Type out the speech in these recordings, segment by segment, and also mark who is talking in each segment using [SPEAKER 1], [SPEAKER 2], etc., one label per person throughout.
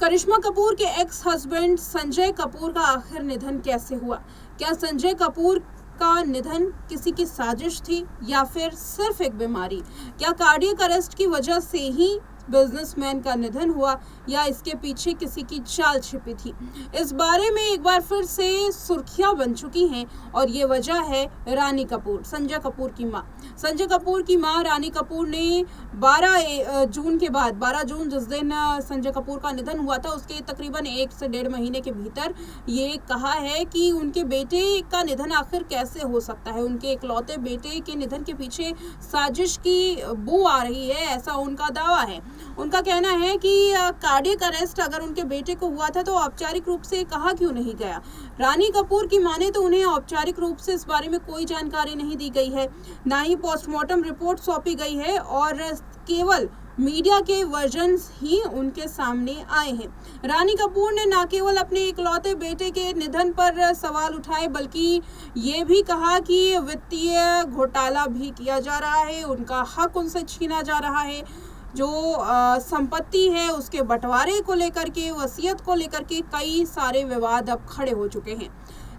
[SPEAKER 1] करिश्मा कपूर के ex husband Sanjay Kapoor का आखिर निधन कैसे हुआ? क्या संजय कपूर का निधन किसी की साजिश थी या फिर सिर्फ एक बीमारी? क्या कार्डियक अरेस्ट की वजह से ही बिजनेसमैन का निधन हुआ या इसके पीछे किसी की चाल छिपी थी? इस बारे में एक बार फिर से सुर्खियां बन चुकी हैं और ये वजह है रानी कपूर, संजय कपूर की मां। संजय कपूर की मां रानी कपूर ने 12 जून के बाद 12 जून जिस दिन संजय कपूर का निधन हुआ था उसके तकरीबन 1 से 1.5 महीने के भीतर ये कहा है कि उनके बेटे का निधन आखिर कैसे हो सकता है। उनके इकलौते बेटे के निधन के पीछे साजिश की बू आ रही है, ऐसा उनका दावा है। उनका कहना है कि कार्डियक अरेस्ट अगर उनके बेटे को हुआ था तो औपचारिक रूप से कहा क्यों नहीं गया। रानी कपूर की माने तो उन्हें औपचारिक रूप से इस बारे में कोई जानकारी नहीं दी गई है, ना ही पोस्टमार्टम रिपोर्ट सौंपी गई है और केवल मीडिया के वर्जन्स ही उनके सामने आए हैं। रानी कपूर ने न केवल अपने इकलौते बेटे के निधन पर सवाल उठाए बल्कि ये भी कहा कि वित्तीय घोटाला भी किया जा रहा है, उनका हक उनसे छीना जा रहा है। जो संपत्ति है उसके बंटवारे को लेकर के, वसीयत को लेकर के कई सारे विवाद अब खड़े हो चुके हैं।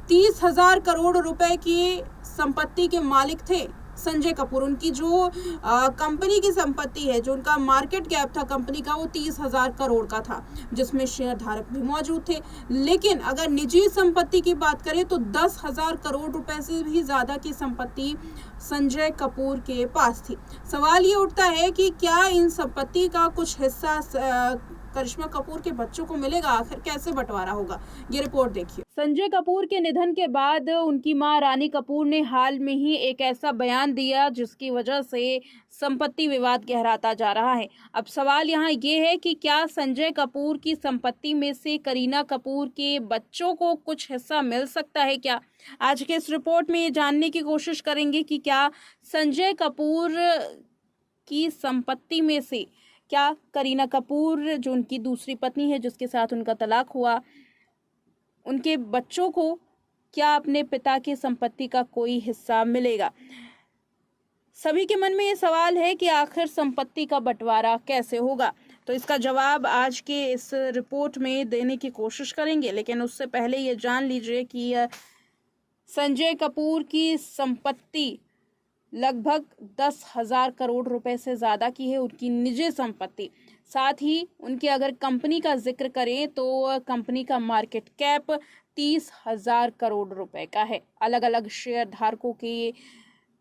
[SPEAKER 1] 30,000 करोड़ रुपए की संपत्ति के मालिक थे संजय कपूर। उनकी जो कंपनी की संपत्ति है, जो उनका मार्केट कैप था कंपनी का, वो 30,000 करोड़ का था, जिसमें शेयर धारक भी मौजूद थे। लेकिन अगर निजी संपत्ति की बात करें तो 10,000 करोड़ रुपए से भी ज्यादा की संपत्ति संजय कपूर के पास थी। सवाल ये उठता है कि क्या इन संपत्ति का कुछ हिस्सा करिश्मा कपूर के बच्चों को मिलेगा? आखिर कैसे बंटवारा होगा, ये रिपोर्ट देखिए। संजय कपूर के निधन के बाद उनकी मां रानी कपूर ने हाल में ही एक ऐसा बयान दिया जिसकी वजह से संपत्ति विवाद गहराता जा रहा है। अब सवाल यहाँ ये है कि क्या संजय कपूर की संपत्ति में से करीना कपूर के बच्चों को कुछ हिस्सा मिल सकता है क्या? आज के इस रिपोर्ट में ये जानने की कोशिश करेंगे कि क्या संजय कपूर की संपत्ति में से क्या करीना कपूर, जो उनकी दूसरी पत्नी है जिसके साथ उनका तलाक हुआ, उनके बच्चों को क्या अपने पिता की संपत्ति का कोई हिस्सा मिलेगा? सभी के मन में ये सवाल है कि आखिर संपत्ति का बंटवारा कैसे होगा। तो इसका जवाब आज के इस रिपोर्ट में देने की कोशिश करेंगे, लेकिन उससे पहले ये जान लीजिए कि संजय कपूर की संपत्ति लगभग 10,000 करोड़ रुपए से ज़्यादा की है, उनकी निजी संपत्ति। साथ ही उनकी अगर कंपनी का जिक्र करें तो कंपनी का मार्केट कैप 30,000 करोड़ रुपए का है। अलग अलग शेयर धारकों के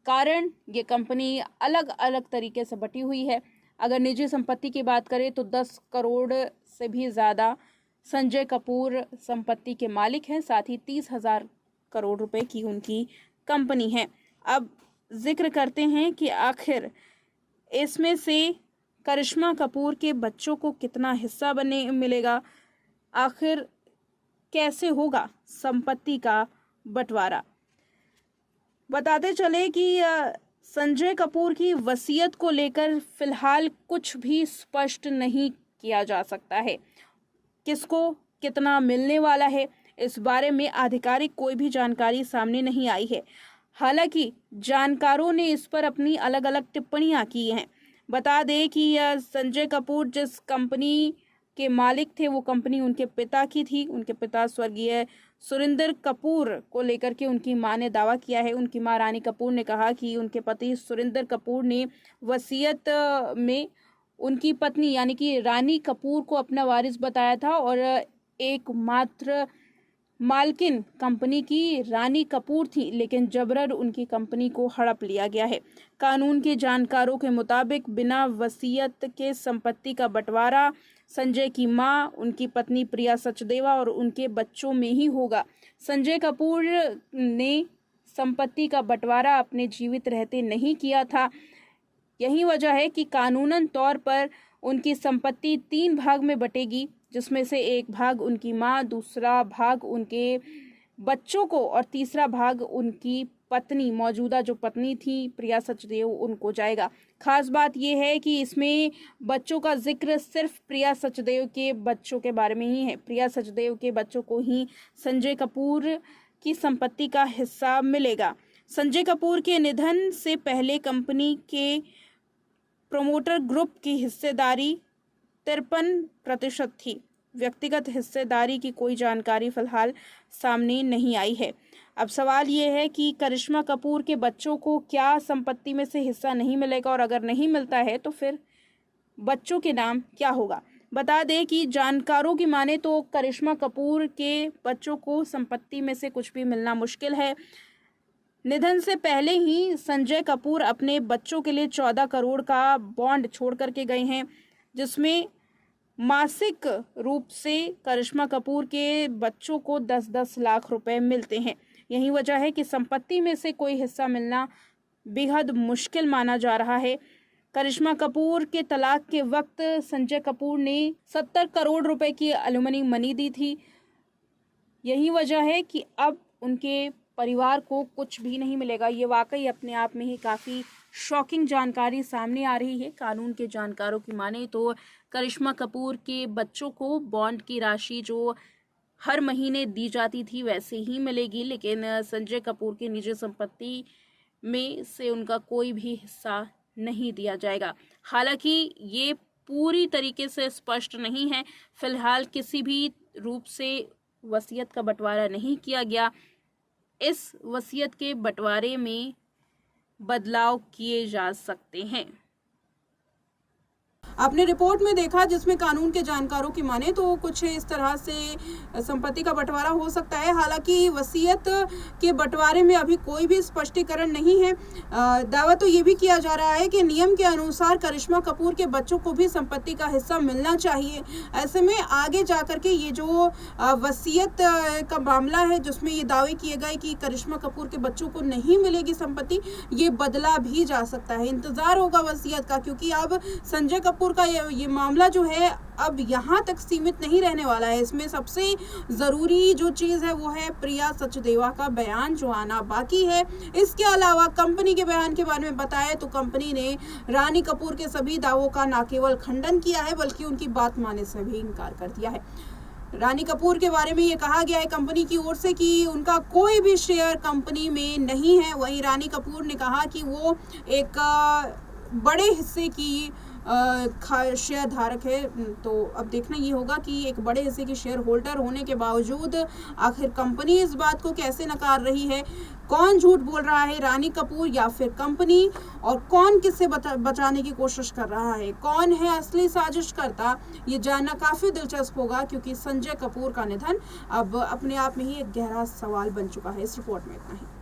[SPEAKER 1] कारण ये कंपनी अलग अलग तरीके से बटी हुई है। अगर निजी संपत्ति की बात करें तो 10 करोड़ से भी ज़्यादा संजय कपूर संपत्ति के मालिक हैं, साथ ही 30,000 करोड़ रुपए की उनकी कंपनी है। अब जिक्र करते हैं कि आखिर इसमें से करिश्मा कपूर के बच्चों को कितना हिस्सा मिलेगा, आखिर कैसे होगा संपत्ति का बंटवारा। बताते चले कि संजय कपूर की वसीयत को लेकर फिलहाल कुछ भी स्पष्ट नहीं किया जा सकता है। किसको कितना मिलने वाला है, इस बारे में आधिकारिक कोई भी जानकारी सामने नहीं आई है। हालांकि जानकारों ने इस पर अपनी अलग अलग टिप्पणियां की हैं। बता दें कि संजय कपूर जिस कंपनी के मालिक थे वो कंपनी उनके पिता की थी। उनके पिता स्वर्गीय सुरिंदर कपूर को लेकर के उनकी मां ने दावा किया है। उनकी मां रानी कपूर ने कहा कि उनके पति सुरिंदर कपूर ने वसीयत में उनकी पत्नी यानी कि रानी कपूर को अपना वारिस बताया था और एकमात्र मालकिन कंपनी की रानी कपूर थी, लेकिन जबरन उनकी कंपनी को हड़प लिया गया है। कानून के जानकारों के मुताबिक बिना वसीयत के संपत्ति का बंटवारा संजय की मां, उनकी पत्नी प्रिया सचदेवा और उनके बच्चों में ही होगा। संजय कपूर ने संपत्ति का बंटवारा अपने जीवित रहते नहीं किया था। यही वजह है कि कानूनन तौर पर उनकी संपत्ति 3 भाग में बटेगी, जिसमें से एक भाग उनकी मां, दूसरा भाग उनके बच्चों को और तीसरा भाग उनकी पत्नी, मौजूदा जो पत्नी थी प्रिया सचदेव, उनको जाएगा। खास बात यह है कि इसमें बच्चों का जिक्र सिर्फ प्रिया सचदेव के बच्चों के बारे में ही है। प्रिया सचदेव के बच्चों को ही संजय कपूर की संपत्ति का हिस्सा मिलेगा। संजय कपूर के निधन से पहले कंपनी के प्रोमोटर ग्रुप की हिस्सेदारी 53% थी, व्यक्तिगत हिस्सेदारी की कोई जानकारी फिलहाल सामने नहीं आई है। अब सवाल ये है कि करिश्मा कपूर के बच्चों को क्या संपत्ति में से हिस्सा नहीं मिलेगा, और अगर नहीं मिलता है तो फिर बच्चों के नाम क्या होगा। बता दें कि जानकारों की माने तो करिश्मा कपूर के बच्चों को संपत्ति में से कुछ भी मिलना मुश्किल है। निधन से पहले ही संजय कपूर अपने बच्चों के लिए 14 करोड़ का बॉन्ड छोड़ करके गए हैं, जिसमें मासिक रूप से करिश्मा कपूर के बच्चों को 10-10 लाख रुपए मिलते हैं। यही वजह है कि संपत्ति में से कोई हिस्सा मिलना बेहद मुश्किल माना जा रहा है। करिश्मा कपूर के तलाक के वक्त संजय कपूर ने 70 करोड़ रुपए की एलिमनी मनी दी थी। यही वजह है कि अब उनके परिवार को कुछ भी नहीं मिलेगा। ये वाकई अपने आप में ही काफ़ी शॉकिंग जानकारी सामने आ रही है। कानून के जानकारों की माने तो करिश्मा कपूर के बच्चों को बॉन्ड की राशि जो हर महीने दी जाती थी वैसे ही मिलेगी, लेकिन संजय कपूर की निजी संपत्ति में से उनका कोई भी हिस्सा नहीं दिया जाएगा। हालांकि ये पूरी तरीके से स्पष्ट नहीं है। फिलहाल किसी भी रूप से वसीयत का बंटवारा नहीं किया गया। इस वसीयत के बंटवारे में बदलाव किए जा सकते हैं। आपने रिपोर्ट में देखा जिसमें कानून के जानकारों की माने तो कुछ इस तरह से संपत्ति का बंटवारा हो सकता है। हालांकि वसीयत के बंटवारे में अभी कोई भी स्पष्टीकरण नहीं है। दावा तो ये भी किया जा रहा है कि नियम के अनुसार करिश्मा कपूर के बच्चों को भी संपत्ति का हिस्सा मिलना चाहिए। ऐसे में आगे जाकर के ये जो वसीयत का मामला है जिसमें ये दावे किए गए कि करिश्मा कपूर के बच्चों को नहीं मिलेगी संपत्ति, ये बदला भी जा सकता है। इंतजार होगा वसीयत का, क्योंकि अब संजय कपूर का ये मामला जो है अब यहाँ तक सीमित नहीं रहने वाला है। इसमें सबसे ज़रूरी जो चीज़ है वो है प्रिया सचदेवा का बयान जो आना बाकी है। इसके अलावा कंपनी के बयान के बारे में बताएं तो कंपनी ने रानी कपूर के सभी दावों का न केवल खंडन किया है बल्कि उनकी बात मानने से भी इनकार कर दिया है। रानी कपूर के बारे में ये कहा गया है कंपनी की ओर से कि उनका कोई भी शेयर कंपनी में नहीं है। वहीं रानी कपूर ने कहा कि वो एक बड़े हिस्से की शेयर धारक है। तो अब देखना ये होगा कि एक बड़े हिस्से की शेयर होल्डर होने के बावजूद आखिर कंपनी इस बात को कैसे नकार रही है। कौन झूठ बोल रहा है, रानी कपूर या फिर कंपनी, और कौन किससे बचाने की कोशिश कर रहा है, कौन है असली साजिशकर्ता, ये जानना काफ़ी दिलचस्प होगा, क्योंकि संजय कपूर का निधन अब अपने आप में ही एक गहरा सवाल बन चुका है। इस रिपोर्ट में इतना ही।